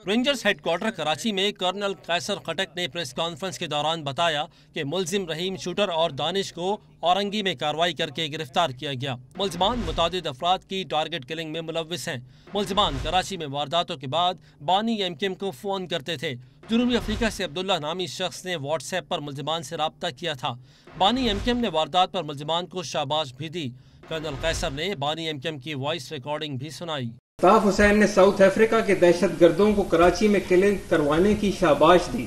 Rangers head quarter Karachi میں colonel قیصر خٹک نے press conference کے دوران بتایا کہ ملزم رحیم شوٹر اور دانش کو اورنگی میں کارروائی کر کے گرفتار کیا گیا۔ ملزمان متعدد افراد کی ٹارگٹ کلنگ میں ملوث ہیں۔ ملزمان کراچی میں وارداتوں کے بعد بانی ایم کیم کو فون کرتے تھے۔ جنوبی افریقہ سے عبداللہ نامی شخص نے واٹس ایپ پر ملزمان سے رابطہ کیا تھا۔ بانی ایم کیم نے واردات پر ملزمان کو شاباش بھی دی۔ کرنل قیصر نے بانی ایم کیم کی وائس ریکارڈنگ بھی سنائی۔ الطاف حسین نے ساؤتھ افریقہ کے دہشت گردوں کو کراچی میں کلنگ کروانے کی شاباش دی۔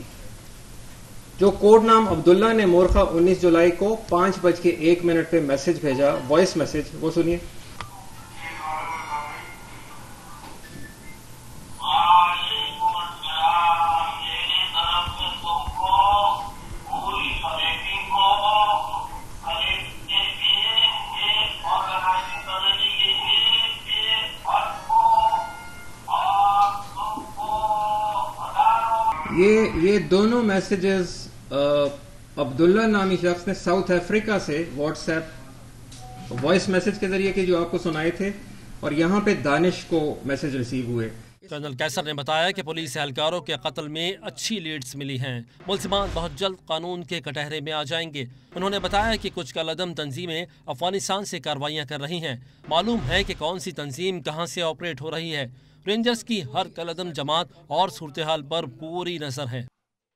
جو کوڈ نام عبداللہ نے مورخہ 19 جولائی کو 5:01 پہ میسج بھیجا، وائس میسج، وہ سنیے۔ یہ دونوں میسیجز عبداللہ نامی شخص نے ساؤتھ افریقہ سے واٹس ایپ وائس میسج کے ذریعے کے جو آپ کو سنائے تھے، اور یہاں پہ دانش کو میسج ریسیو ہوئے۔ کرنل قیصر نے بتایا کہ پولیس اہلکاروں کے قتل میں اچھی لیڈز ملی ہیں۔ ملزمان بہت جلد قانون کے کٹہرے میں آ جائیں گے۔ انہوں نے بتایا کہ کچھ کالعدم تنظیمیں افغانستان سے کارروائیاں کر رہی ہیں۔ معلوم ہے کہ کون سی تنظیم کہاں سے آپریٹ ہو رہی ہے۔ رینجرز کی ہر کالعدم جماعت اور صورتحال پر پوری نظر ہے۔